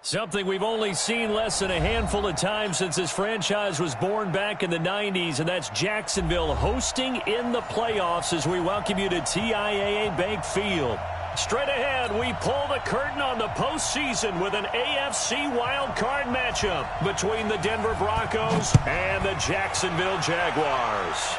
Something we've only seen less than a handful of times since this franchise was born back in the 90s, and that's Jacksonville hosting in the playoffs as we welcome you to TIAA Bank Field. Straight ahead, we pull the curtain on the postseason with an AFC wildcard matchup between the Denver Broncos and the Jacksonville Jaguars.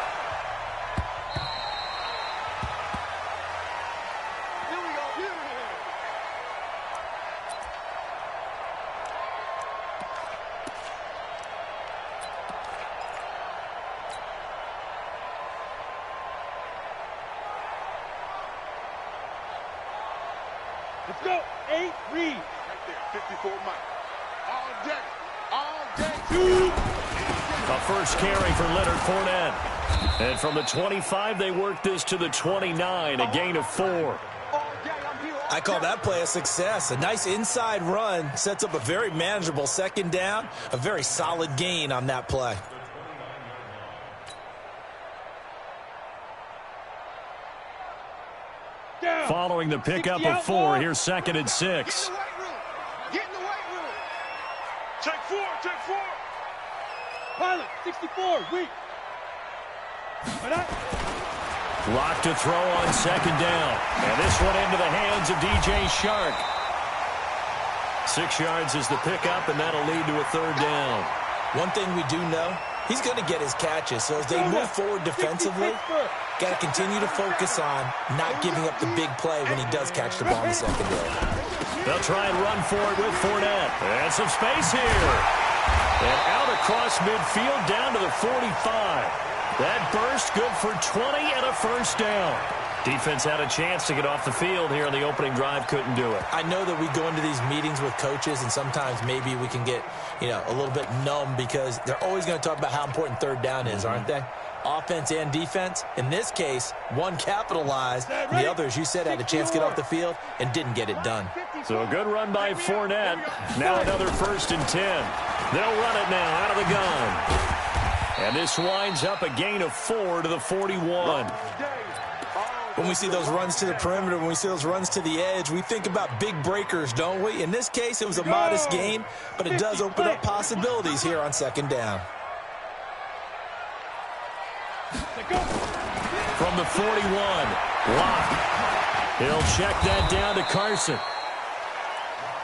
Let's go. 8, read. Right there, 54 Mike. All day. All day. A first carry for Leonard Fournette. And from the 25, they work this to the 29, a gain of 4. I call that play a success. A nice inside run sets up a very manageable second down. A very solid gain on that play. Following the pickup of 4, here's 2nd and 6. Get in the weight room. Take 4, take 4. Pilot, 64, weak. Lock to throw on 2nd down. And this one into the hands of DJ Shark. 6 yards is the pickup, and that'll lead to a 3rd down. One thing we do know, he's going to get his catches. So as they move forward defensively, got to continue to focus on not giving up the big play when he does catch the ball in the secondary. They'll try and run for it with Fournette. And some space here. And out across midfield down to the 45. That burst good for 20 and a first down. Defense had a chance to get off the field here on the opening drive, couldn't do it. I know that we go into these meetings with coaches, and sometimes maybe we can get, a little bit numb because they're always going to talk about how important 3rd down is, aren't they? Offense and defense. In this case, one capitalized, and the other, as you said, had a chance to get off the field and didn't get it done. So a good run by Fournette. Now another 1st and 10. They'll run it now out of the gun. And this winds up a gain of 4 to the 41. When we see those runs to the perimeter, when we see those runs to the edge, we think about big breakers, don't we? In this case, it was a modest gain, but it does open up possibilities here on 2nd down. From the 41, Locke. He'll check that down to Carson.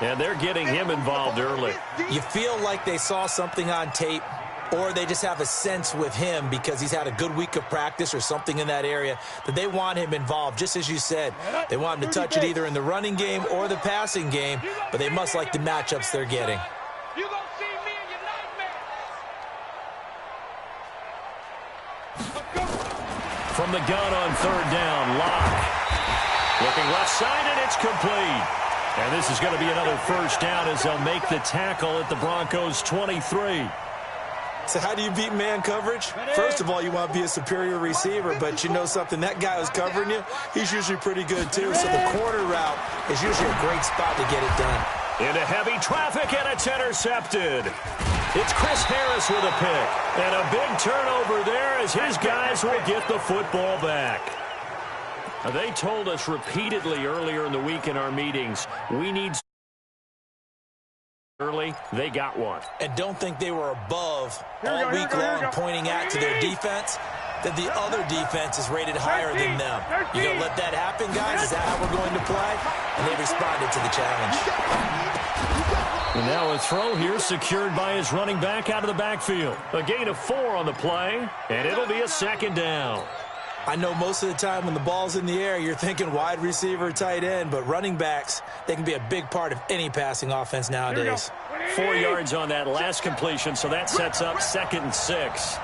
And they're getting him involved early. You feel like they saw something on tape, or they just have a sense with him because he's had a good week of practice or something in that area that they want him involved. Just as you said, they want him to touch it either in the running game or the passing game, but they must like the matchups they're getting. You gonna see me in your nightmares. From the gun on 3rd down, Locke. Looking left side, and it's complete. And this is going to be another first down as they'll make the tackle at the Broncos' 23. So how do you beat man coverage? First of all, you want to be a superior receiver, but you know something, that guy who's covering you, he's usually pretty good too. So the corner route is usually a great spot to get it done. Into heavy traffic, and it's intercepted. It's Chris Harris with a pick. And a big turnover there as his guys will get the football back. Now, they told us repeatedly earlier in the week in our meetings, we need early. They got one. And don't think they were above all week long pointing out to their defense that the other defense is rated higher than them. You going to let that happen, guys? Is that how we're going to play? And they responded to the challenge. And now a throw here secured by his running back out of the backfield. A gain of 4 on the play, and it'll be a 2nd down. I know most of the time when the ball's in the air, you're thinking wide receiver, tight end, but running backs, they can be a big part of any passing offense nowadays. 4 yards on that last completion, so that sets up 2nd and 6.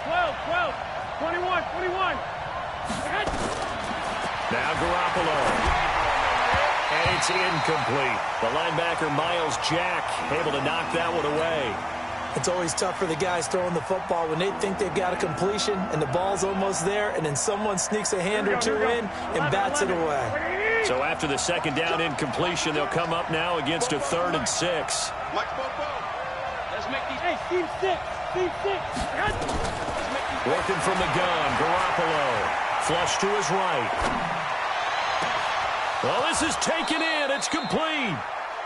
12, 21. Now Garoppolo. And it's incomplete. The linebacker, Miles Jack, able to knock that one away. It's always tough for the guys throwing the football when they think they've got a completion and the ball's almost there, and then someone sneaks a hand or two in and bats it away. So after the 2nd down incompletion, they'll come up now against a 3rd and 6. Let's make these. Hey, team 6. Working from the gun, Garoppolo. Flush to his right. Well, this is taken in. It's complete.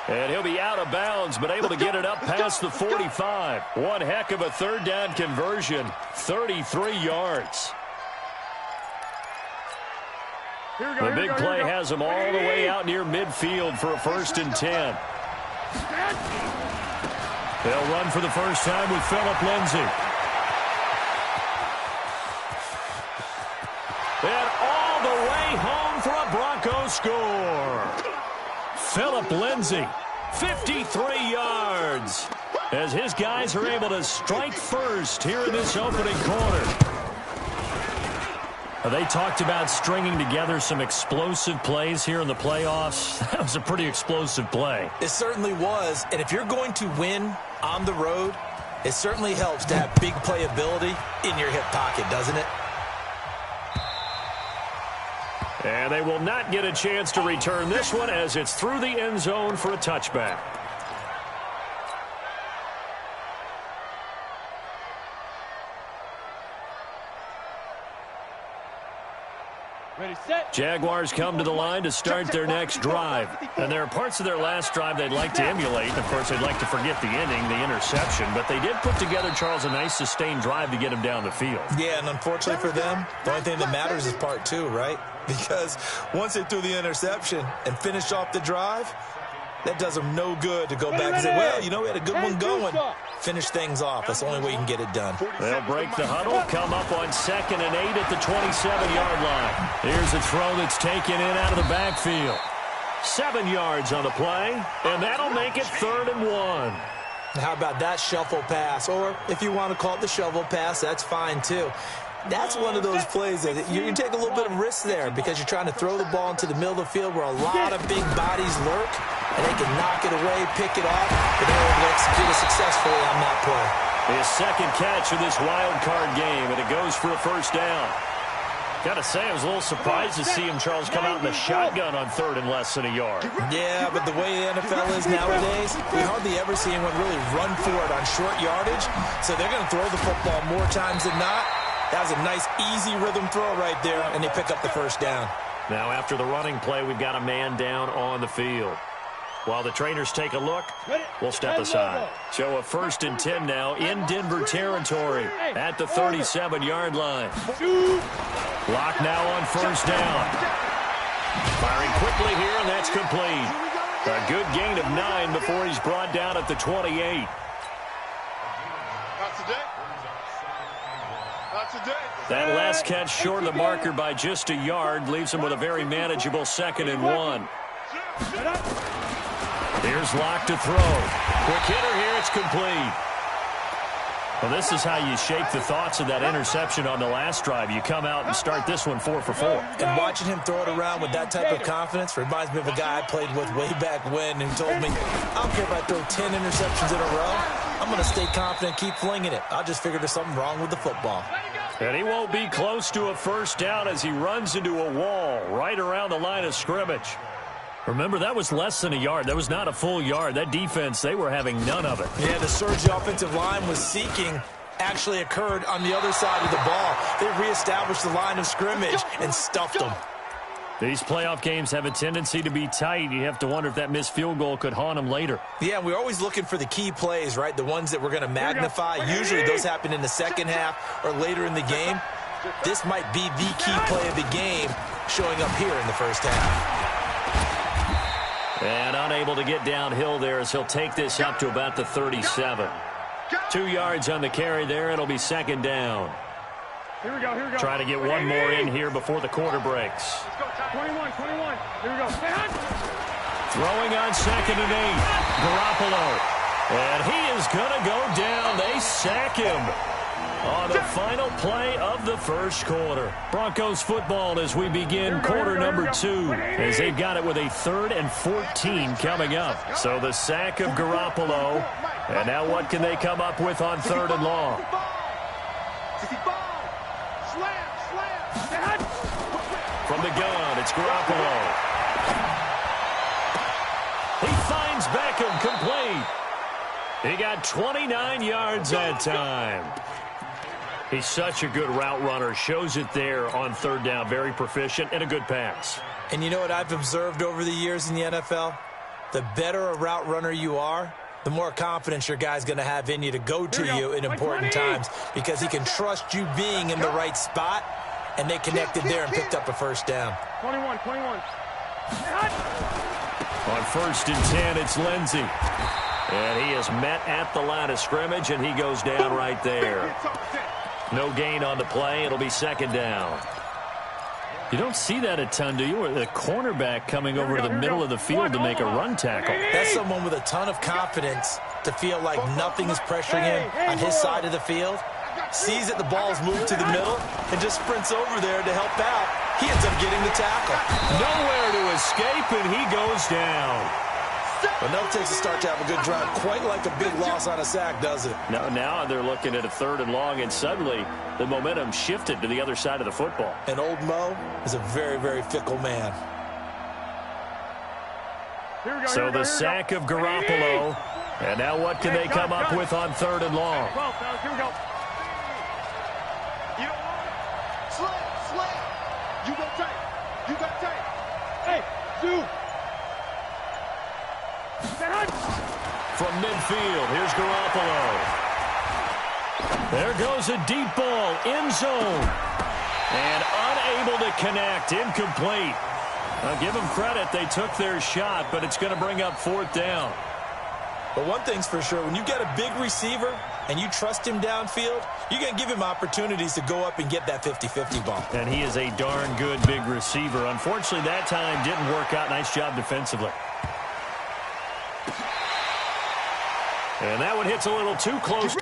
And he'll be out of bounds, but able to get it up past the 45. One heck of a third down conversion. 33 yards. The big play has him all the way out near midfield for a 1st and 10. They'll run for the first time with Philip Lindsay. And all the way home for a Broncos score. Philip Lindsay, 53 yards, as his guys are able to strike first here in this opening quarter. They talked about stringing together some explosive plays here in the playoffs. That was a pretty explosive play. It certainly was. And if you're going to win on the road, it certainly helps to have big playability in your hip pocket, doesn't it? And they will not get a chance to return this one as it's through the end zone for a touchback. Ready, set. Jaguars come to the line to start their next drive. And there are parts of their last drive they'd like to emulate. Of course, they'd like to forget the ending, the interception. But they did put together, Charles, a nice sustained drive to get him down the field. Yeah, and unfortunately for them, the only thing that matters is part 2, right? Because once they threw the interception and finished off the drive, that does them no good to go back and say, well, you know, we had a good one going. Finish things off. That's the only way you can get it done. They'll break the huddle, come up on 2nd and 8 at the 27-yard line. Here's a throw that's taken in out of the backfield. 7 yards on the play, and that'll make it 3rd and 1. How about that shuffle pass? Or if you want to call it the shovel pass, that's fine too. That's one of those plays that you take a little bit of risk there because you're trying to throw the ball into the middle of the field where a lot of big bodies lurk, and they can knock it away, pick it off, but they're able to execute it successfully on that play. His second catch of this wild card game, and it goes for a 1st down. Got to say, I was a little surprised to see him, Charles, come out in the shotgun on 3rd and less than a yard. Yeah, but the way the NFL is nowadays, we hardly ever see anyone really run for it on short yardage, so they're going to throw the football more times than not. That was a nice, easy rhythm throw right there, and they pick up the 1st down. Now, after the running play, we've got a man down on the field. While the trainers take a look, we'll step aside. So a 1st and 10 now in Denver territory at the 37-yard line. Lock now on 1st down. Firing quickly here, and that's complete. A good gain of 9 before he's brought down at the 28. That last catch short of the marker by just a yard leaves him with a very manageable 2nd and 1. Here's Locke to throw. Quick hitter here. It's complete. Well, this is how you shape the thoughts of that interception on the last drive. You come out and start this one 4 for 4. And watching him throw it around with that type of confidence reminds me of a guy I played with way back when who told me, I don't care if I throw 10 interceptions in a row. I'm going to stay confident, keep flinging it. I just figured there's something wrong with the football. And he won't be close to a 1st down as he runs into a wall right around the line of scrimmage. Remember, that was less than a yard. That was not a full yard. That defense, they were having none of it. Yeah, the surge the offensive line was seeking actually occurred on the other side of the ball. They reestablished the line of scrimmage and stuffed them. These playoff games have a tendency to be tight. You have to wonder if that missed field goal could haunt them later. Yeah, we're always looking for the key plays, right? The ones that we're going to magnify. Usually those happen in the second half or later in the game. This might be the key play of the game showing up here in the 1st half. And unable to get downhill there as he'll take this up to about the 37. 2 yards on the carry there. It'll be 2nd down. Here we go, here we go. Try to get one more in here before the quarter breaks. 21. Here we go. Throwing on 2nd and 8. Garoppolo. And he is going to go down. They sack him on the final play of the 1st quarter. Broncos football as we begin quarter number 2, as they've got it with a 3rd and 14 coming up. So the sack of Garoppolo. And now what can they come up with on 3rd and long? From the gun, it's Garoppolo. He finds Beckham complete. He got 29 yards that time. He's such a good route runner. Shows it there on third down. Very proficient and a good pass. And you know what I've observed over the years in the NFL? The better a route runner you are, the more confidence your guy's going to have in you to go to you in important times because he can trust you being in the right spot, and they connected there and picked up a first down. 21. On 1st and 10, it's Lindsey. And he is met at the line of scrimmage, and he goes down right there. No gain on the play. It'll be 2nd down. You don't see that a ton, do you? Or the cornerback coming over to the middle of the field to make a run tackle. That's someone with a ton of confidence to feel like nothing is pressuring him on his side of the field. Sees that the ball's moved to the middle and just sprints over there to help out. He ends up getting the tackle. Nowhere to escape, and he goes down. But no takes a start to have a good drive. Quite like a big loss on a sack, does it? Now they're looking at a 3rd and long, and suddenly the momentum shifted to the other side of the football. And old Mo is a very, very fickle man. So the sack of Garoppolo. And now what can they come up with on 3rd and long? Here we go. You don't want it. Slam. You got tight. Hey, shoot. From midfield, here's Garoppolo. There goes a deep ball, end zone. And unable to connect, incomplete. I'll give them credit, they took their shot, but it's going to bring up 4th down. But one thing's for sure, when you get a big receiver and you trust him downfield, you're going to give him opportunities to go up and get that 50-50 ball. And he is a darn good big receiver. Unfortunately, that time didn't work out. Nice job defensively. And that one hits a little too close.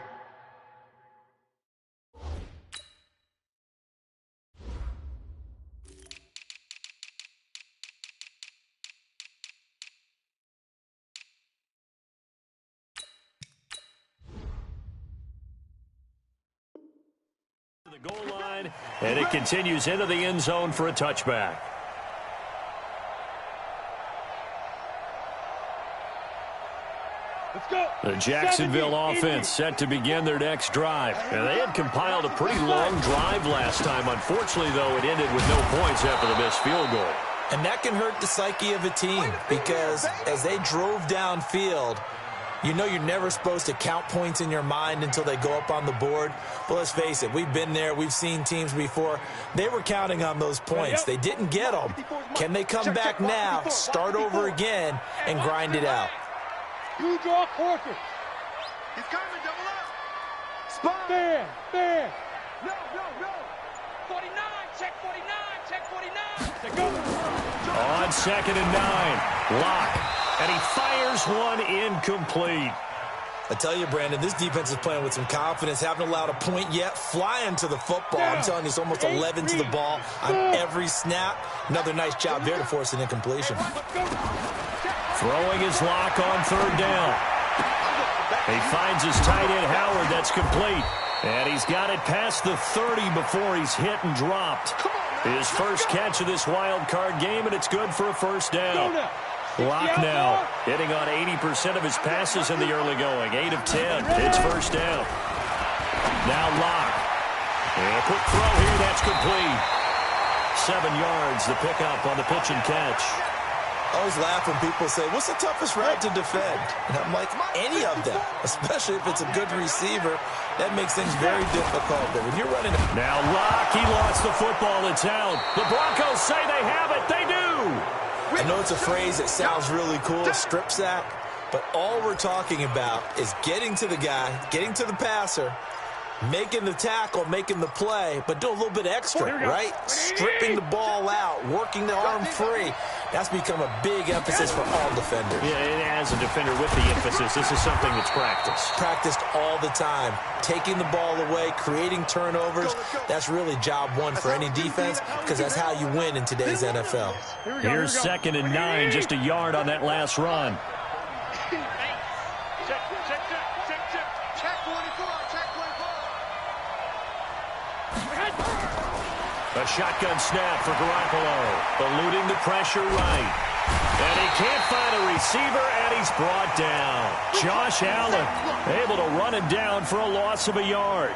The goal line, and it continues into the end zone for a touchback. Let's go. The Jacksonville offense set to begin their next drive. And they had compiled a pretty long drive last time. Unfortunately, though, it ended with no points after the missed field goal. And that can hurt the psyche of a team because as they drove downfield, you know you're never supposed to count points in your mind until they go up on the board. But let's face it, we've been there. We've seen teams before. They were counting on those points. They didn't get them. Can they come back now, start over again, and grind it out? You draw quarters. He's coming, double up. Spot. Stand. No. 49, check 49. On 2nd and 9, Locke. And he fires one incomplete. I tell you, Brandon, this defense is playing with some confidence. Haven't allowed a point yet. Flying to the football. I'm telling you, it's almost 11 to the ball on every snap. Another nice job there to force an incompletion. Throwing his Locke on 3rd down. He finds his tight end, Howard. That's complete. And he's got it past the 30 before he's hit and dropped. His first catch of this wild card game, and it's good for a first down. Locke now hitting on 80% of his passes in the early going. 8 of 10. It's first down. Now Locke. And a quick throw here. That's complete. 7 yards, the pickup on the pitch and catch. I always laugh when people say, what's the toughest route to defend? And I'm like, any of them, especially if it's a good receiver. That makes things very difficult. But when you're running... Now Locke, he lost the football. It's out. The Broncos say they have it. They do. I know it's a phrase that sounds really cool, strip sack, but all we're talking about is getting to the guy, getting to the passer, making the tackle, making the play, but do a little bit extra, right? Stripping the ball out, working the arm free. That's become a big emphasis for all defenders. Yeah, as a defender with the emphasis, this is something that's practiced. Practiced all the time. Taking the ball away, creating turnovers. That's really job one for any defense because that's how you win in today's NFL. Here's 2nd and 9, just a yard on that last run. A shotgun snap for Garoppolo, eluding the pressure right. And he can't find a receiver, and he's brought down. Josh Allen able to run him down for a loss of a yard.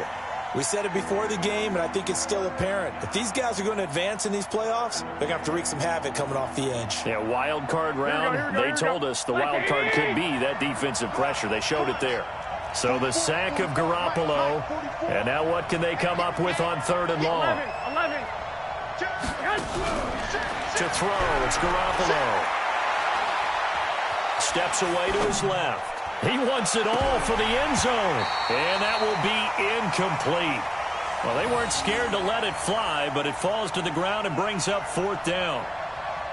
We said it before the game, and I think it's still apparent. If these guys are going to advance in these playoffs, they're going to have to wreak some havoc coming off the edge. Yeah, wild card round. They told us the wild card could be that defensive pressure. They showed it there. So the sack of Garoppolo. And now what can they come up with on 3rd and long? 11. To throw, it's Garoppolo. Steps away to his left. He wants it all for the end zone. And that will be incomplete. Well, they weren't scared to let it fly, but it falls to the ground and brings up 4th down.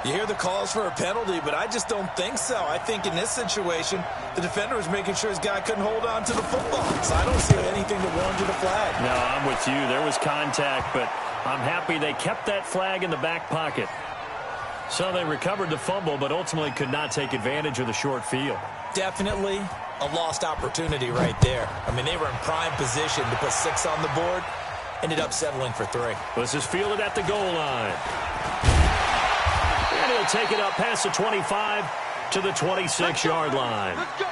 You hear the calls for a penalty, but I just don't think so. I think in this situation, the defender was making sure his guy couldn't hold on to the football. So I don't see anything that warranted a flag. No, I'm with you. There was contact, but I'm happy they kept that flag in the back pocket. So they recovered the fumble, but ultimately could not take advantage of the short field. Definitely a lost opportunity right there. I mean, they were in prime position to put 6 on the board. Ended up settling for 3. This is fielded at the goal line. And he'll take it up past the 25 to the 26-yard line. Let's go.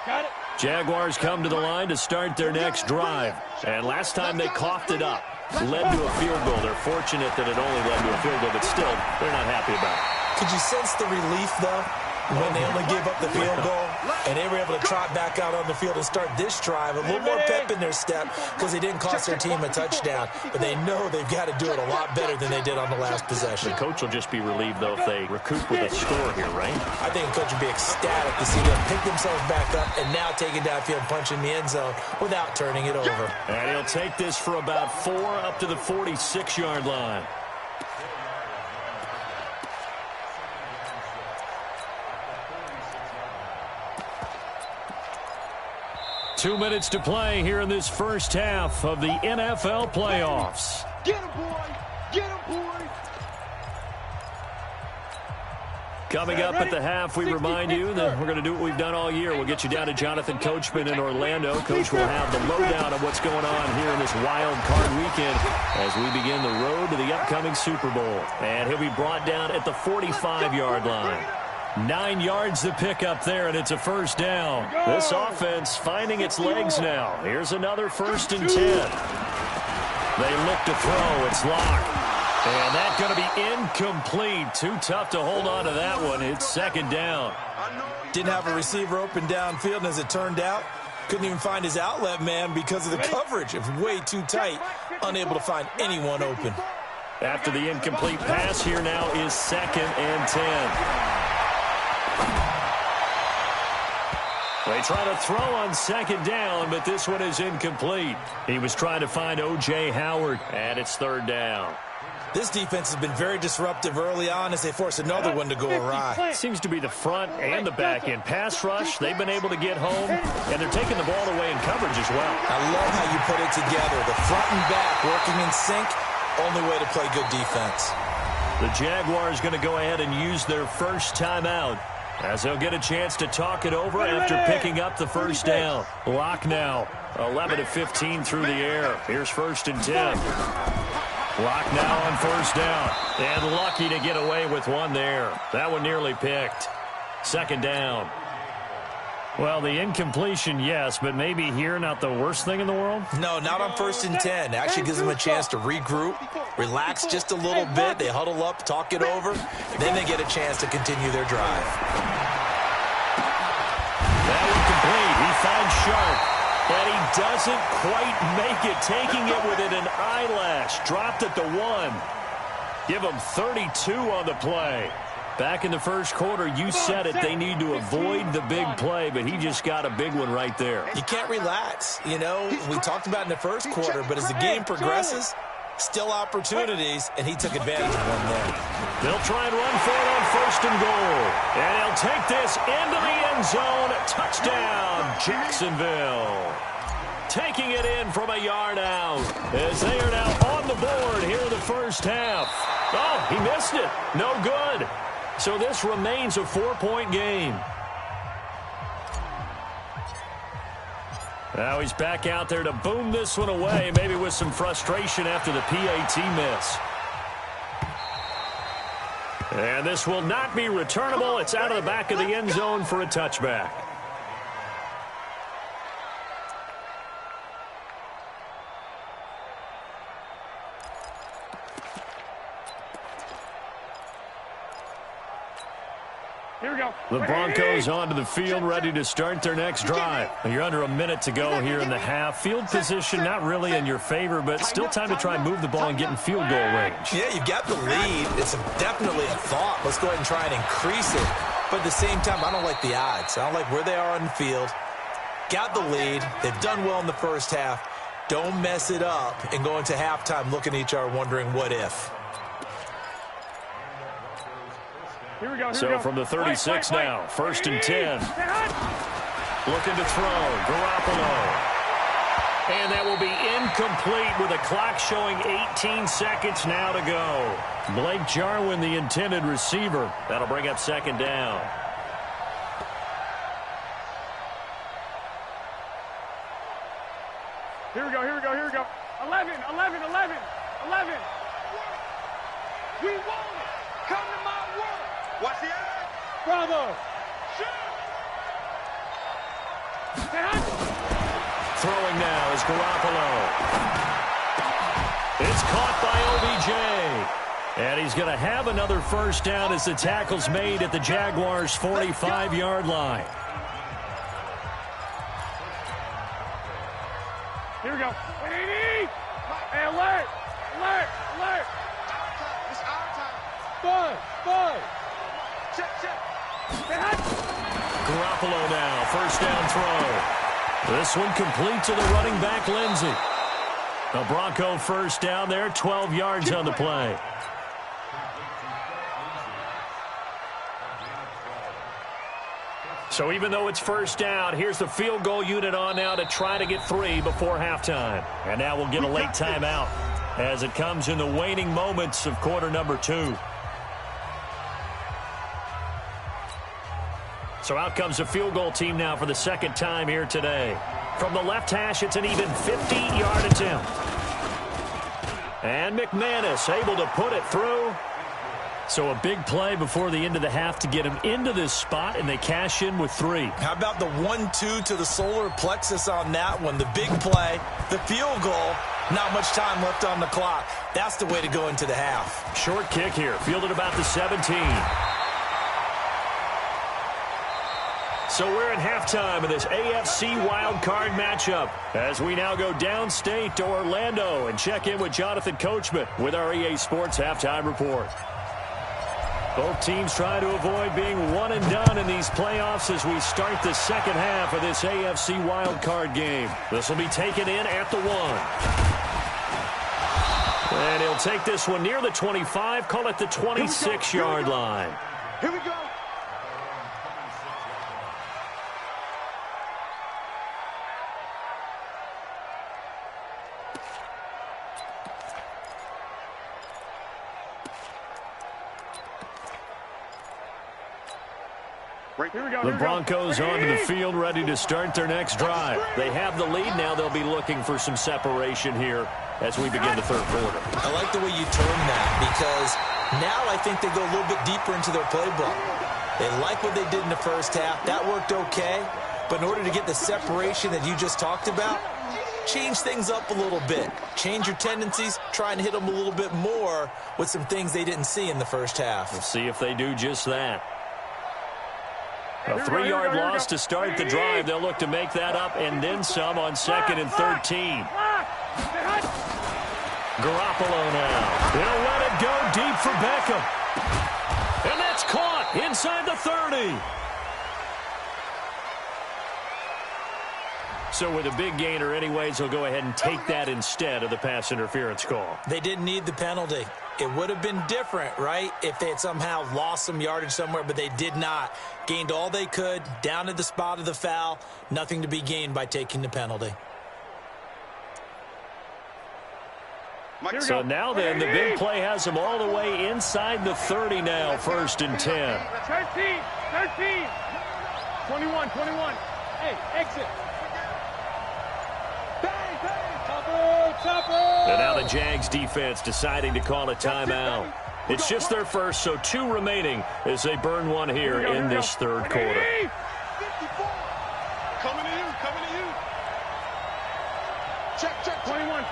Got it. Jaguars come to the line to start their next drive. And last time they coughed it up. Led to a field goal. They're fortunate that it only led to a field goal, but still, they're not happy about it. Could you sense the relief, though, when they only gave up the field goal and they were able to trot back out on the field and start this drive? A little more pep in their step because they didn't cost their team a touchdown, but they know they've got to do it a lot better than they did on the last possession. The coach will just be relieved, though, if they recoup with a score here, right? I think the coach would be ecstatic to see them pick themselves back up and now take it downfield and punch in the end zone without turning it over. And he'll take this for about 4 up to the 46-yard line. Two minutes to play here in this first half of the NFL playoffs. Get him, boy. Get him, boy. Coming up at the half, we remind you that we're going to do what we've done all year. We'll get you down to Jonathan Coachman in Orlando. Coach will have the lowdown of what's going on here in this wild card weekend as we begin the road to the upcoming Super Bowl. And he'll be brought down at the 45-yard line. 9 yards to pick up there, and it's a first down. This offense finding its legs now. Here's another 1st and 10. They look to throw. It's locked. And that's going to be incomplete. Too tough to hold on to that one. It's 2nd down. Didn't have a receiver open downfield, and as it turned out, couldn't even find his outlet man because of the coverage. It was way too tight, unable to find anyone open. After the incomplete pass, here now is 2nd and 10. They try to throw on 2nd down, but this one is incomplete. He was trying to find O.J. Howard, and it's 3rd down. This defense has been very disruptive early on as they force another one to go awry. Seems to be the front and the back end. Pass rush, they've been able to get home, and they're taking the ball away in coverage as well. I love how you put it together. The front and back working in sync, only way to play good defense. The Jaguars going to go ahead and use their first timeout as they'll get a chance to talk it over after picking up the first down. Lock now, 11 of 15 through the air. Here's 1st and 10. Lock now on 1st down. And lucky to get away with one there. That one nearly picked. 2nd down. Well, the incompletion, yes, but maybe here not the worst thing in the world? No, not on 1st and 10. Actually gives them a chance to regroup, relax just a little bit. They huddle up, talk it over. Then they get a chance to continue their drive. That one complete. He finds Sharp. And he doesn't quite make it, taking it within an eyelash. Dropped at the 1. Give him 32 on the play. Back in the first quarter, you said it, they need to avoid the big play, but he just got a big one right there. You can't relax. You know, we talked about in the first quarter, but as the game progresses, still opportunities, and he took advantage of one there. They'll try and run for it on 1st and goal. And he'll take this into the end zone. Touchdown, Jacksonville. Taking it in from a yard out as they are now on the board here in the first half. Oh, he missed it. No good. So this remains a 4-point game. Now he's back out there to boom this one away, maybe with some frustration after the PAT miss. And this will not be returnable. It's out of the back of the end zone for a touchback. Here we go. The Broncos onto the field, ready to start their next drive. You're under a minute to go here in the half. Field position not really in your favor, but still time to try and move the ball and get in field goal range. Yeah, you've got the lead. It's definitely a thought. Let's go ahead and try and increase it. But at the same time, I don't like the odds. I don't like where they are on the field. Got the lead. They've done well in the first half. Don't mess it up and go into halftime looking at each other wondering what if. Here we go. So from the 36 now, 1st and 10. Looking to throw, Garoppolo. And that will be incomplete with a clock showing 18 seconds now to go. Blake Jarwin, the intended receiver. That'll bring up 2nd down. Here we go. 11. We want it. Come to my world. Watch the eye. Bravo. Throwing now is Garoppolo. It's caught by OBJ. And he's going to have another 1st down as the tackle's made at the Jaguars' 45-yard line. Here we go. Hey, alert. It's our time. Five. Check. Garoppolo now, 1st down throw. This one complete to the running back, Lindsey. The Bronco 1st down there, 12 yards on the play. So even though it's 1st down, here's the field goal unit on now to try to get 3 before halftime. And now we'll get a late timeout as it comes in the waning moments of quarter number 2. So out comes the field goal team now for the 2nd time here today. From the left hash, it's an even 50-yard attempt. And McManus able to put it through. So a big play before the end of the half to get him into this spot, and they cash in with 3. How about the 1-2 to the solar plexus on that one? The big play, the field goal, not much time left on the clock. That's the way to go into the half. Short kick here, fielded about the 17. So we're at halftime of this AFC wildcard matchup as we now go downstate to Orlando and check in with Jonathan Coachman with our EA Sports Halftime Report. Both teams try to avoid being one and done in these playoffs as we start the 2nd half of this AFC wildcard game. This will be taken in at the 1. And he'll take this one near the 25, call it the 26-yard line. Here we go. The Broncos onto the field, ready to start their next drive. They have the lead now. They'll be looking for some separation here as we begin the 3rd quarter. I like the way you term that because now I think they go a little bit deeper into their playbook. They like what they did in the first half. That worked okay. But in order to get the separation that you just talked about, change things up a little bit. Change your tendencies. Try and hit them a little bit more with some things they didn't see in the first half. We'll see if they do just that. A 3-yard loss to start the drive. They'll look to make that up and then some on 2nd and 13. Garoppolo now. They'll let it go deep for Beckham. And that's caught inside the 30. So with a big gainer anyways, he'll go ahead and take that instead of the pass interference call. They didn't need the penalty. It would have been different, right, if they had somehow lost some yardage somewhere, but they did not. Gained all they could, down to the spot of the foul. Nothing to be gained by taking the penalty. So now then, the big play has them all the way inside the 30 now, 1st and 10. 13. 21. Hey, exit. And now the Jags defense deciding to call a timeout. It's just their first, so 2 remaining as they burn one here in this 3rd quarter. 54. Coming to you. Check. 21.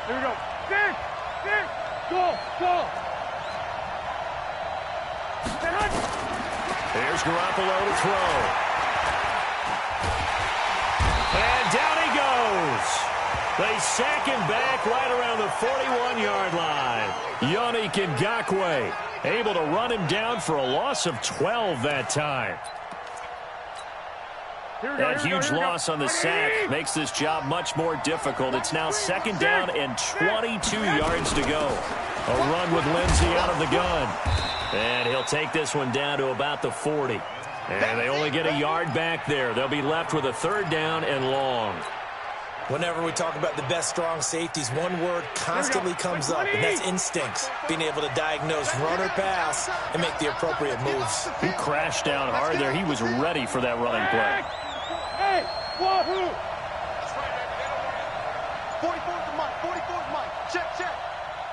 Here we go. Six. Go. Here's Garoppolo to throw. And down he goes. They sack him back right around the 41-yard line. Yannick Ngakoue able to run him down for a loss of 12 that time. That huge loss on the sack makes this job much more difficult. It's now 2nd down and 22 yards to go. A run with Lindsey out of the gun. And he'll take this one down to about the 40. And they only get a yard back there. They'll be left with a 3rd down and long. Whenever we talk about the best strong safeties, one word constantly comes up, and that's instincts. Being able to diagnose run or pass and make the appropriate moves. He crashed down hard there. He was ready for that running play. Hey, wahoo! 44's the mic. 44's mine. Check.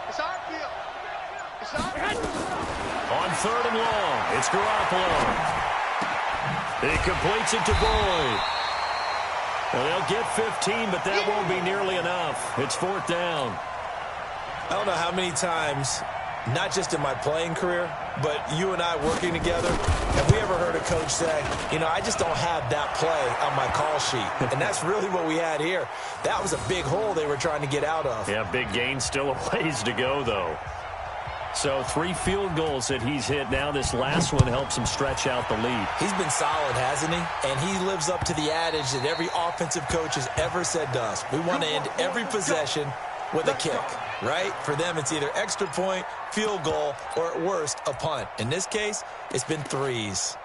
It's our field. It's our field. On 3rd and long, it's Garoppolo. He completes it to Boyd. Well, they'll get 15, but that won't be nearly enough. It's 4th down. I don't know how many times, not just in my playing career, but you and I working together, have we ever heard a coach say, you know, I just don't have that play on my call sheet. And that's really what we had here. That was a big hole they were trying to get out of. Yeah, big gain, still a ways to go, though. So 3 field goals that he's hit now. This last one helps him stretch out the lead. He's been solid, hasn't he? And he lives up to the adage that every offensive coach has ever said to us. We want to end every possession with a kick, right? For them, it's either extra point, field goal, or at worst, a punt. In this case, it's been 3s.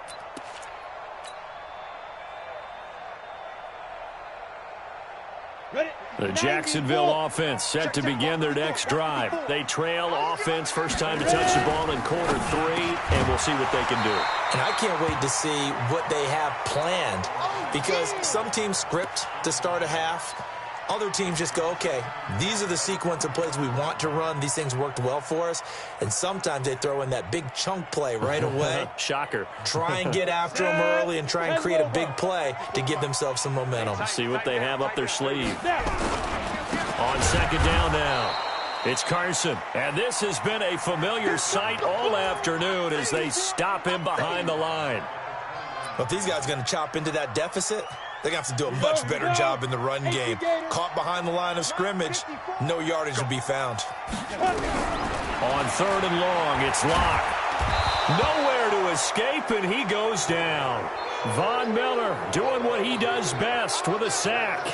The Jacksonville offense set to begin their next drive. They trail offense, first time to touch the ball in quarter 3, and we'll see what they can do. And I can't wait to see what they have planned, because some teams script to start a half. Other teams just go, okay, these are the sequence of plays we want to run. These things worked well for us. And sometimes they throw in that big chunk play right away. Shocker. Try and get after them early and try and create a big play to give themselves some momentum. See what they have up their sleeve. On 2nd down now, it's Carson. And this has been a familiar sight all afternoon as they stop him behind the line. But if these guys are going to chop into that deficit, they're going to have to do a much better job in the run game. Caught behind the line of scrimmage, no yardage will be found. On 3rd and long, it's Locke. Nowhere to escape, and he goes down. Von Miller doing what he does best with a sack.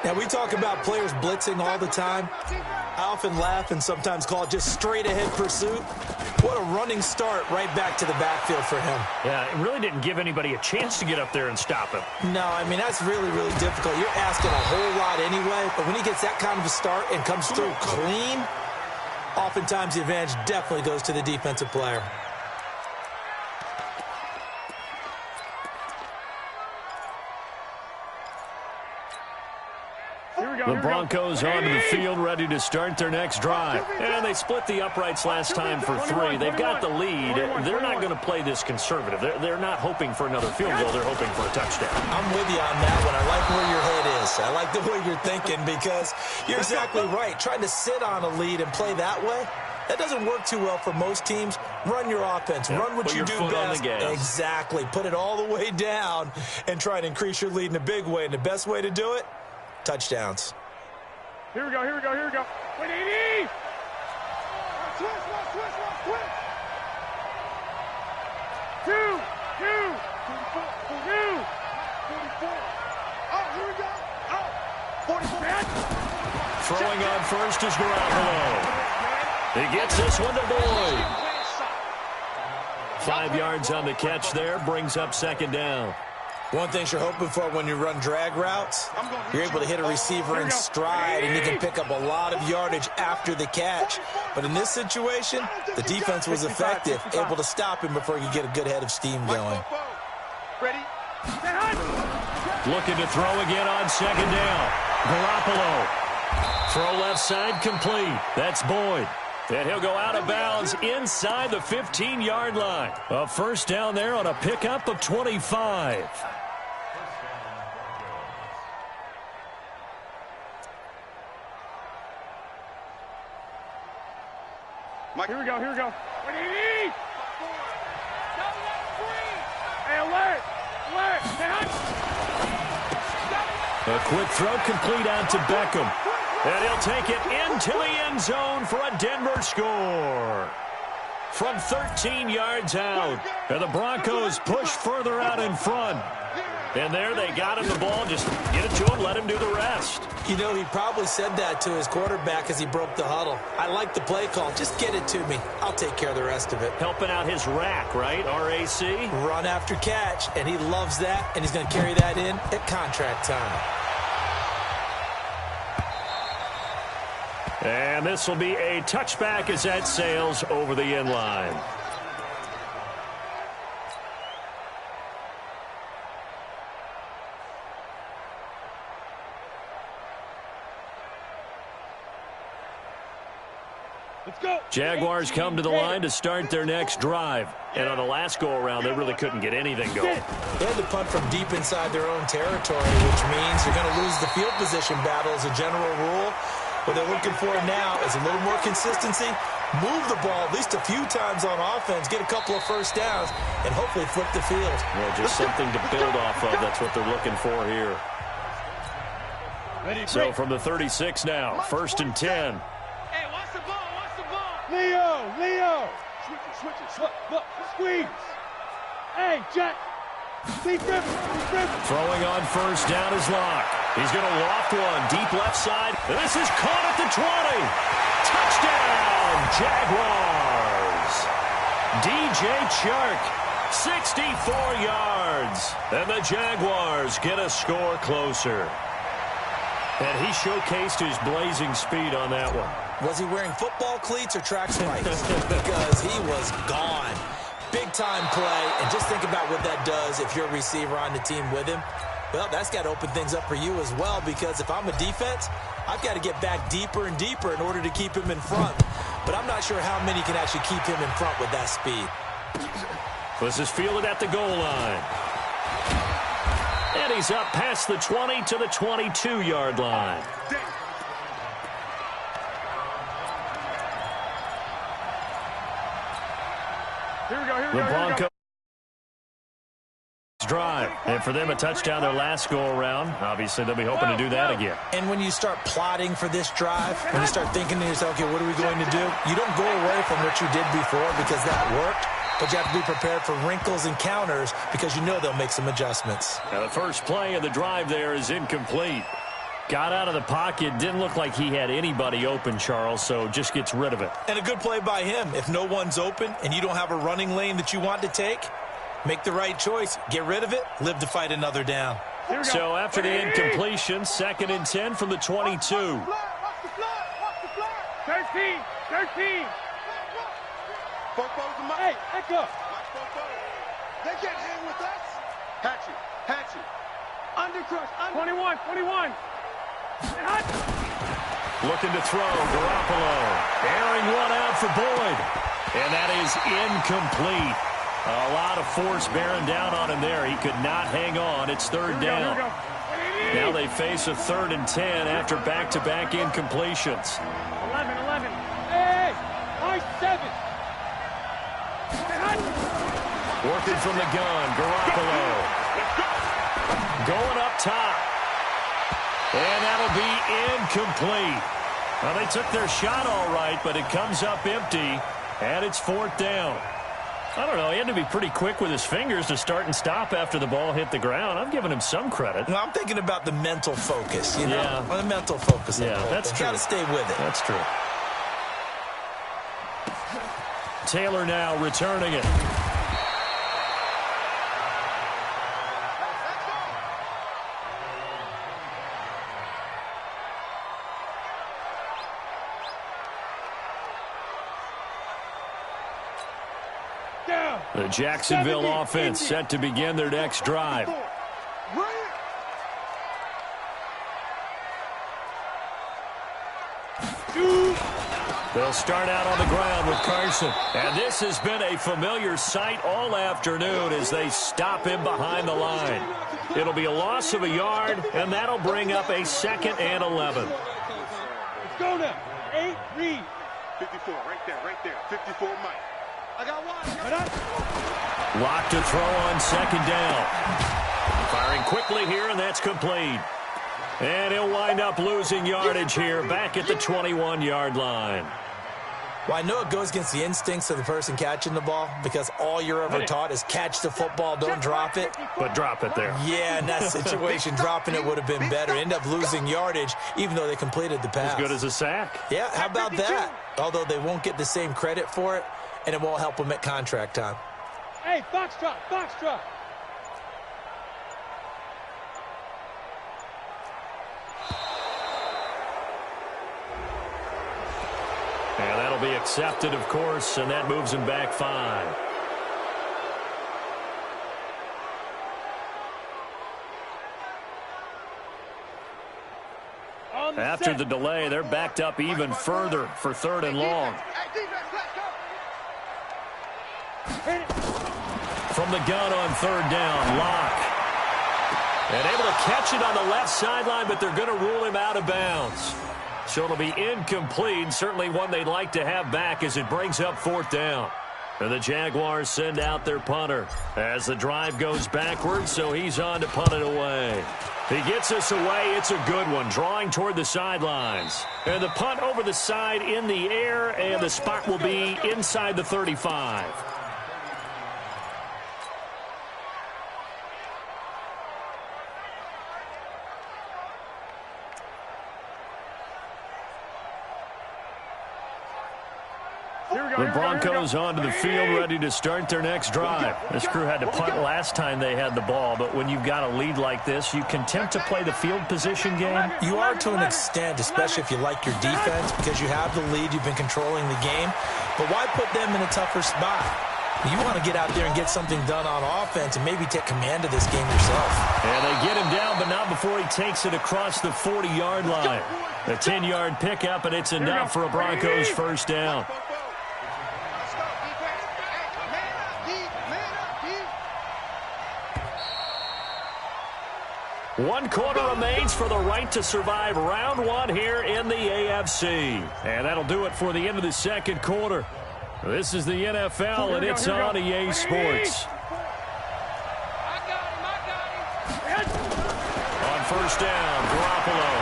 Now, we talk about players blitzing all the time. I often laugh and sometimes call it just straight-ahead pursuit. What a running start right back to the backfield for him. Yeah, it really didn't give anybody a chance to get up there and stop him. No, I mean, that's really, really difficult. You're asking a whole lot anyway, but when he gets that kind of a start and comes through clean, oftentimes the advantage definitely goes to the defensive player. The Broncos onto the field, ready to start their next drive. And they split the uprights last time for 3. They've got the lead. They're not going to play this conservative. They're not hoping for another field goal. They're hoping for a touchdown. I'm with you on that one. I like where your head is. I like the way you're thinking, because you're exactly right. Trying to sit on a lead and play that way, that doesn't work too well for most teams. Run your offense. Yeah, run what you do best. Exactly. Put it all the way down and try and increase your lead in a big way. And the best way to do it, touchdowns. Here we go. 180. Twist. 2. 44. Oh, here we go. Oh, 44. Throwing on first is Garoppolo. He gets this one to Boyd. 5 yards on the catch there, brings up 2nd down. One thing you're hoping for when you run drag routes, you're able to hit a receiver in stride, and you can pick up a lot of yardage after the catch. But in this situation, the defense was effective, able to stop him before you get a good head of steam going. Ready? Looking to throw again on 2nd down. Garoppolo. Throw left side complete. That's Boyd. And he'll go out of bounds inside the 15-yard line. A 1st down there on a pickup of 25. Here we go. 180. A quick throw complete out to Beckham. And he'll take it into the end zone for a Denver score. From 13 yards out. And the Broncos push further out in front. And there they got him the ball. Just get it to him, let him do the rest. You know, he probably said that to his quarterback as he broke the huddle. I like the play call. Just get it to me. I'll take care of the rest of it. Helping out his rack, right? R-A-C? Run after catch. And he loves that. And he's going to carry that in at contract time. And this will be a touchback as that sails over the end line. Let's go. Jaguars come to the line to start their next drive. And on the last go-around, they really couldn't get anything going. They had to punt from deep inside their own territory, which means you're going to lose the field position battle as a general rule. What they're looking for now is a little more consistency, move the ball at least a few times on offense, get a couple of first downs, and hopefully flip the field. Yeah, just something to build off of. That's what they're looking for here. So from the 36 now, 1st and 10. Hey, watch the ball, watch the ball. Leo. Switch it. Look, squeeze. Hey, Jack. Throwing on first down is Locke. He's going to loft one deep left side. This is caught at the 20. Touchdown, Jaguars. DJ Chark, 64 yards. And the Jaguars get a score closer. And he showcased his blazing speed on that one. Was he wearing football cleats or track spikes? Because he was gone. Big-time play, and just think about what that does if you're a receiver on the team with him. Well, that's got to open things up for you as well, because if I'm a defense, I've got to get back deeper and deeper in order to keep him in front. But I'm not sure how many can actually keep him in front with that speed. This is fielded at the goal line. And he's up past the 20 to the 22-yard line. Here we go. The Broncos drive. And for them, a touchdown their last go-around. Obviously, they'll be hoping to do that again. And when you start plotting for this drive, when you start thinking to yourself, okay, what are we going to do? You don't go away from what you did before because that worked. But you have to be prepared for wrinkles and counters because you know they'll make some adjustments. Now, the first play of the drive there is incomplete. Got out of the pocket. Didn't look like he had anybody open, Charles, so just gets rid of it. And a good play by him. If no one's open and you don't have a running lane that you want to take, make the right choice. Get rid of it. Live to fight another down. So after the incompletion, 2nd and 10 from the 22. 13. Hey, back up. They can't hang with us. Hatchet. Undercrush. 21. Looking to throw, Garoppolo. Airing one out for Boyd. And that is incomplete. A lot of force bearing down on him there. He could not hang on. It's 3rd down. Now they face a 3rd and 10 after back-to-back incompletions. 11. Hey, nice 7. Working from the gun, Garoppolo. Going up top. And that'll be incomplete. Well, they took their shot all right, but it comes up empty, and it's 4th down. I don't know. He had to be pretty quick with his fingers to start and stop after the ball hit the ground. I'm giving him some credit. Well, I'm thinking about the mental focus, you know? Yeah. The mental focus. Yeah, that's true. Got to stay with it. That's true. Taylor now returning it. The Jacksonville offense set to begin their next drive. They'll start out on the ground with Carson. And this has been a familiar sight all afternoon as they stop him behind the line. It'll be a loss of a yard, and that'll bring up a 2nd and 11. Let's go now. 8, read. 54, right there. 54, Mike. I got one. Lock to throw on 2nd down. Firing quickly here, and that's complete. And he'll wind up losing yardage here, back at the 21-yard line. Well, I know it goes against the instincts of the person catching the ball because all you're ever taught is catch the football, don't drop it. But drop it there. Yeah, in that situation, dropping it would have been better. End up losing yardage, even though they completed the pass. As good as a sack. Yeah, how about that? Although they won't get the same credit for it, and it won't help them at contract time. Hey, Foxtrot, Foxtrot. And that'll be accepted, of course, and that moves him back 5. After the delay, they're backed up even further for 3rd and long. From the gun on 3rd down, Locke. And able to catch it on the left sideline, but they're going to rule him out of bounds. So it'll be incomplete, certainly one they'd like to have back as it brings up 4th down. And the Jaguars send out their punter as the drive goes backwards, so he's on to punt it away. He gets us away. It's a good one, drawing toward the sidelines. And the punt over the side in the air, and the spot will be inside the 35. The Broncos onto the field, ready to start their next drive. This crew had to punt last time they had the ball, but when you've got a lead like this, you content to play the field position game? You are to an extent, especially if you like your defense, because you have the lead, you've been controlling the game. But why put them in a tougher spot? You want to get out there and get something done on offense and maybe take command of this game yourself. And they get him down, but not before he takes it across the 40-yard line. A 10-yard pickup, and it's enough for a Broncos first down. One quarter remains for the right to survive round 1 here in the AFC. And that'll do it for the end of the second quarter. This is the NFL, and it's on EA Sports. On first down, Garoppolo.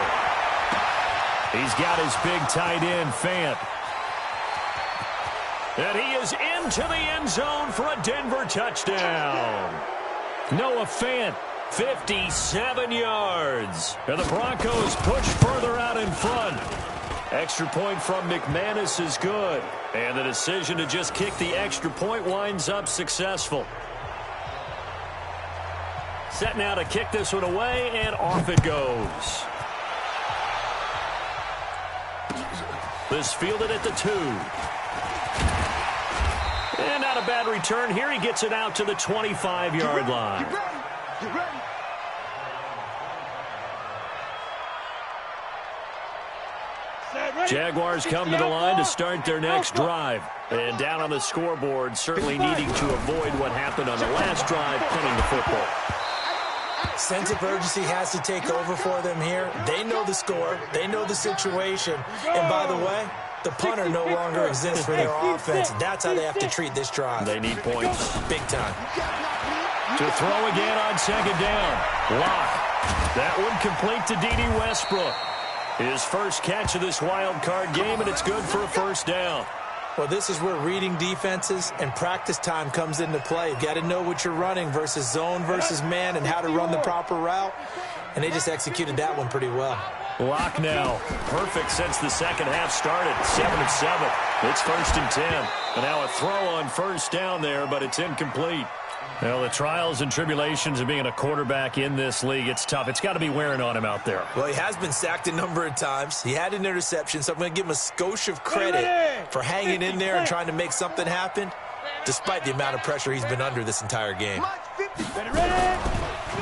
He's got his big tight end, Fant. And he is into the end zone for a Denver touchdown. Noah Fant. 57 yards. And the Broncos push further out in front. Extra point from McManus is good. And the decision to just kick the extra point winds up successful. Set now to kick this one away, and off it goes. This fielded at the 2. And not a bad return here. He gets it out to the 25-yard line. Get ready. Jaguars come to the line to start their next drive. And down on the scoreboard, certainly needing to avoid what happened on the last drive, punting the football. Sense of urgency has to take over for them here. They know the score. They know the situation. And by the way, the punter no longer exists for their offense. That's how they have to treat this drive. They need points. Big time. To throw again on second down. Locke. That one complete to D.D. Westbrook. His first catch of this wild card game, and it's good for a first down. Well, this is where reading defenses and practice time comes into play. You've got to know what you're running versus zone versus man and how to run the proper route. And they just executed that one pretty well. Locke now. Perfect since the second half started. 7-7. It's 1st and 10. And now a throw on first down there, but it's incomplete. Well, the trials and tribulations of being a quarterback in this league, it's tough. It's got to be wearing on him out there. Well, he has been sacked a number of times. He had an interception, so I'm going to give him a skosh of credit for hanging in there and trying to make something happen, despite the amount of pressure he's been under this entire game.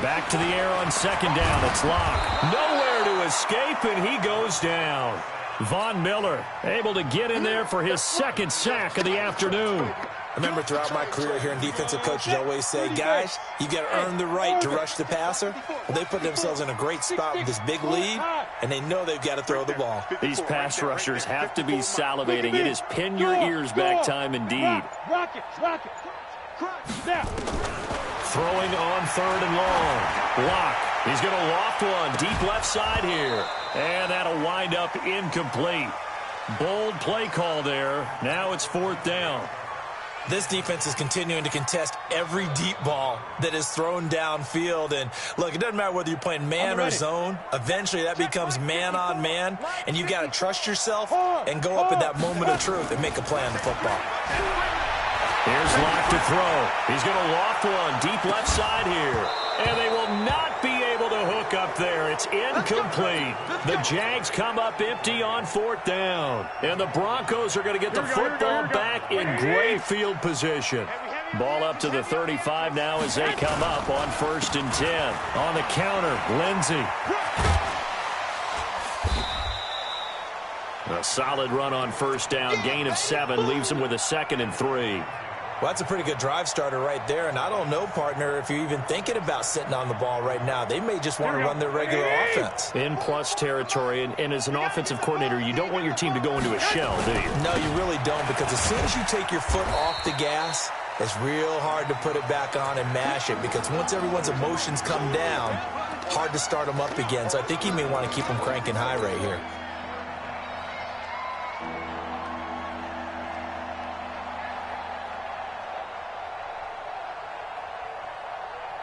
Back to the air on second down. It's Locke. Nowhere to escape, and he goes down. Von Miller able to get in there for his second sack of the afternoon. I remember throughout my career hearing defensive coaches always say, guys, you got to earn the right to rush the passer. Well, they put themselves in a great spot with this big lead, and they know they've got to throw the ball. These pass rushers have to be salivating. It is pin your ears back time indeed. throwing on 3rd and long. Lock. He's going to loft one deep left side here. And that'll wind up incomplete. Bold play call there. Now it's 4th down. This defense is continuing to contest every deep ball that is thrown downfield. And, look, it doesn't matter whether you're playing man or zone. Eventually, that becomes man-on-man, and you've got to trust yourself and go up at that moment of truth and make a play on the football. Here's Lock to throw. He's going to loft one deep left side here. And they will not be able to hook up there. It's incomplete. The Jags come up empty on 4th down. And the Broncos are going to get the football back in great field position. Ball up to the 35 now as they come up on 1st and 10. On the counter, Lindsey. A solid run on 1st down. Gain of 7 leaves him with a 2nd and 3. Well, that's a pretty good drive starter right there. And I don't know, partner, if you're even thinking about sitting on the ball right now. They may just want to run their regular offense. In plus territory. And as an offensive coordinator, you don't want your team to go into a shell, do you? No, you really don't, because as soon as you take your foot off the gas, it's real hard to put it back on and mash it, because once everyone's emotions come down, hard to start them up again. So I think he may want to keep them cranking high right here.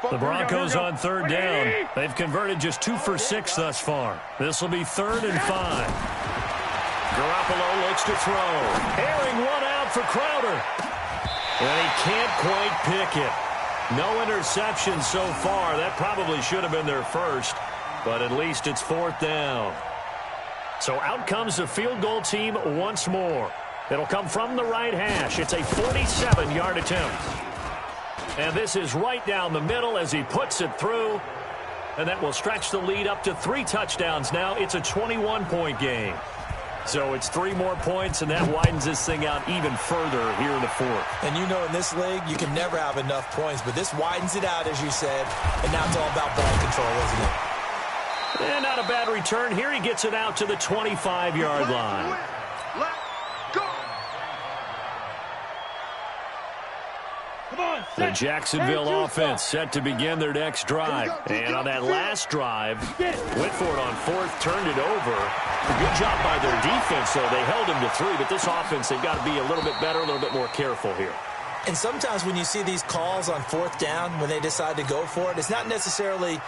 The Broncos on 3rd down. They've converted just 2 for 6 thus far. This will be 3rd and 5. Garoppolo looks to throw. Airing one out for Crowder. And he can't quite pick it. No interceptions so far. That probably should have been their first. But at least it's 4th down. So out comes the field goal team once more. It'll come from the right hash. It's a 47-yard attempt. And this is right down the middle as he puts it through. And that will stretch the lead up to 3 touchdowns now. It's a 21-point game. So it's 3 more points, and that widens this thing out even further here in the 4th. And you know, in this league, you can never have enough points. But this widens it out, as you said. And now it's all about ball control, isn't it? And not a bad return. Here he gets it out to the 25-yard line. The Jacksonville offense set to begin their next drive. And on that last drive, went for it on 4th, turned it over. A good job by their defense, though. They held him to 3, but this offense, they've got to be a little bit better, a little bit more careful here. And sometimes when you see these calls on 4th down, when they decide to go for it, it's not necessarily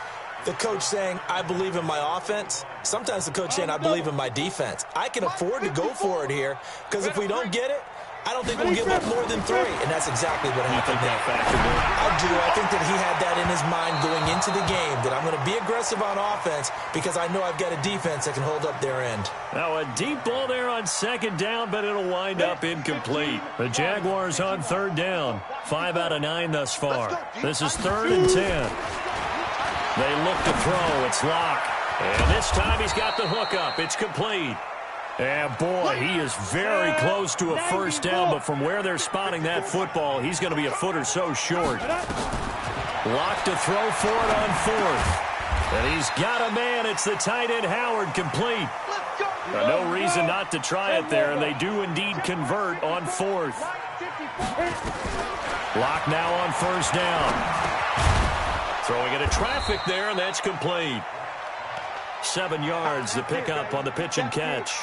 the coach saying, I believe in my offense. Sometimes the coach saying, I believe in my defense. I can afford to go for it here, because if we don't get it, I don't think we'll give up more than 3, and that's exactly what happened there. I do. I think that he had that in his mind going into the game, that I'm going to be aggressive on offense because I know I've got a defense that can hold up their end. Now a deep ball there on 2nd down, but it'll wind up incomplete. The Jaguars on 3rd down. 5 out of 9 thus far. This is 3rd and 10. They look to throw. It's Lock. And this time he's got the hookup. It's complete. And, boy, he is very close to a 1st down, but from where they're spotting that football, he's going to be a foot or so short. Lock to throw for it on 4th. And he's got a man. It's the tight end, Howard, complete. No reason not to try it there, and they do indeed convert on 4th. Lock now on 1st down. Throwing into traffic there, and that's complete. 7 yards, the pickup on the pitch and catch.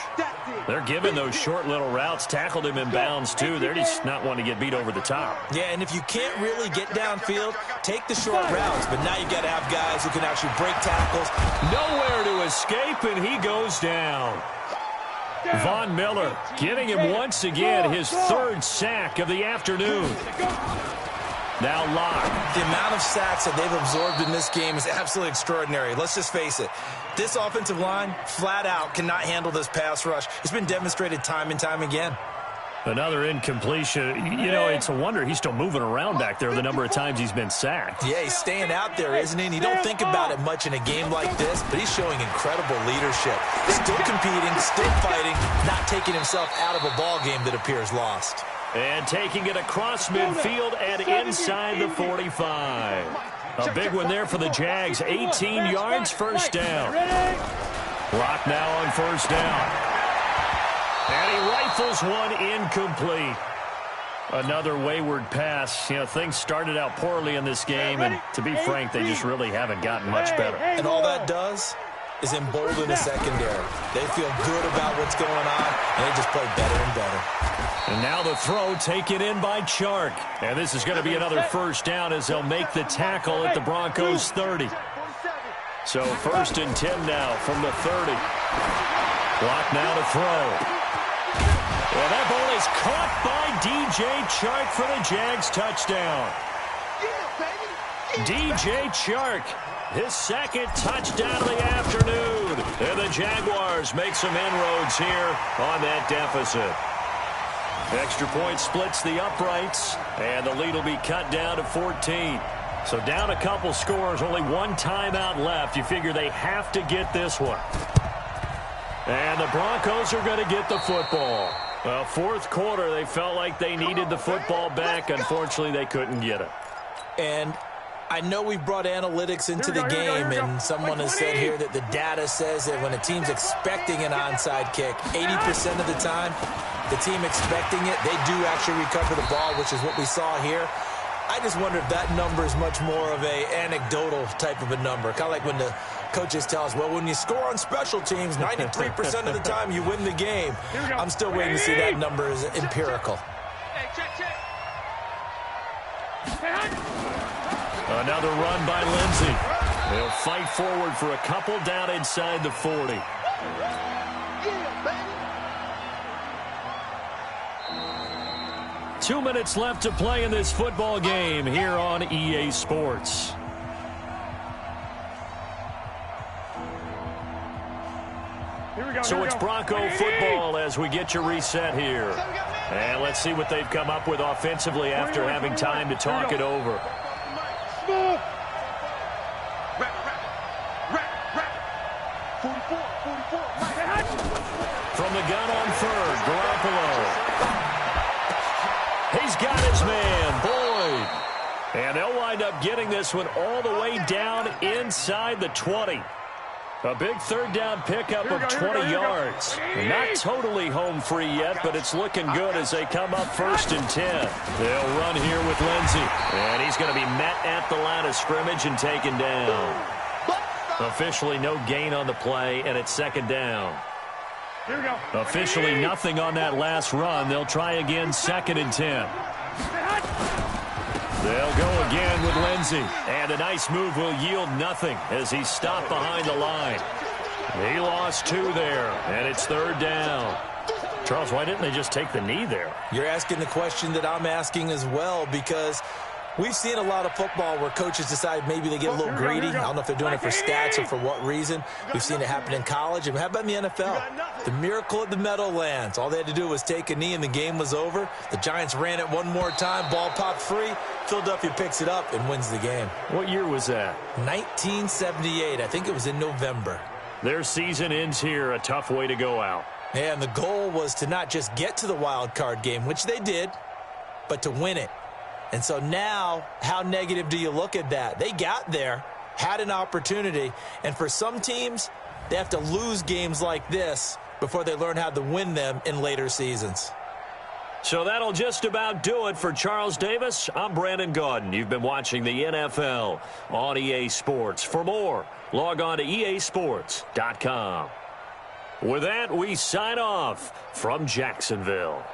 They're giving those short little routes. Tackled him in bounds, too. They're just not wanting to get beat over the top. Yeah, and if you can't really get downfield, take the short routes. But now you've got to have guys who can actually break tackles. Nowhere to escape, and he goes down. Von Miller giving him once again his 3rd sack of the afternoon. Now Lock. The amount of sacks that they've absorbed in this game is absolutely extraordinary. Let's just face it. This offensive line, flat out, cannot handle this pass rush. It's been demonstrated time and time again. Another incompletion. You know, it's a wonder he's still moving around back there the number of times he's been sacked. Yeah, he's staying out there, isn't he? And you don't think about it much in a game like this, but he's showing incredible leadership. Still competing, still fighting, not taking himself out of a ball game that appears lost. And taking it across midfield and inside the 45. A big one there for the Jags. 18 yards, 1st down. Lock now on 1st down. And he rifles one incomplete. Another wayward pass. You know, things started out poorly in this game, and to be frank, they just really haven't gotten much better. And all that does is embolden the secondary. They feel good about what's going on, and they just play better and better. And now the throw taken in by Chark. And this is going to be another first down as they'll make the tackle at the Broncos' 30. So 1st and 10 now from the 30. Clock now to throw. Well, that ball is caught by DJ Chark for the Jags touchdown. DJ Chark, his 2nd touchdown of the afternoon. And the Jaguars make some inroads here on that deficit. Extra point splits the uprights, and the lead will be cut down to 14. So down a couple scores, only one timeout left. You figure they have to get this one. And the Broncos are going to get the football. Well, 4th quarter, they felt like they needed the football back. Unfortunately, they couldn't get it. And I know we brought analytics into the game, and someone has said here that the data says that when a team's expecting an onside kick, 80% of the time, the team expecting it, they do actually recover the ball, which is what we saw here. I just wonder if that number is much more of a anecdotal type of a number. Kind of like when the coaches tell us, well, when you score on special teams, 93% of the time you win the game. I'm still waiting to see that number is empirical. Another run by Lindsey. They'll fight forward for a couple down inside the 40. 2 minutes left to play in this football game here on EA Sports. So it's Bronco football as we get you reset here. And let's see what they've come up with offensively after having time to talk it over. From the gun on 3rd, Garoppolo. He's got his man, Boyd. And they'll wind up getting this one all the way down inside the 20. A big 3rd down pickup of 20 yards. Not totally home free yet, but it's looking good as they come up 1st and 10. They'll run here with Lindsey. And he's going to be met at the line of scrimmage and taken down. Officially no gain on the play, and it's 2nd down. Here we go. Officially nothing on that last run. They'll try again 2nd and 10. They'll go again with Lindsey. And a nice move will yield nothing as he's stopped behind the line. He lost 2 there, and it's 3rd down. Charles, why didn't they just take the knee there? You're asking the question that I'm asking as well, because we've seen a lot of football where coaches decide maybe they get a little greedy. I don't know if they're doing it for stats or for what reason. We've seen it happen in college. And how about in the NFL? The miracle of the Meadowlands. All they had to do was take a knee and the game was over. The Giants ran it one more time. Ball popped free. Philadelphia picks it up and wins the game. What year was that? 1978. I think it was in November. Their season ends here. A tough way to go out. And the goal was to not just get to the wild card game, which they did, but to win it. And so now, how negative do you look at that? They got there, had an opportunity, and for some teams, they have to lose games like this before they learn how to win them in later seasons. So that'll just about do it for Charles Davis. I'm Brandon Gaudin. You've been watching the NFL on EA Sports. For more, log on to easports.com. With that, we sign off from Jacksonville.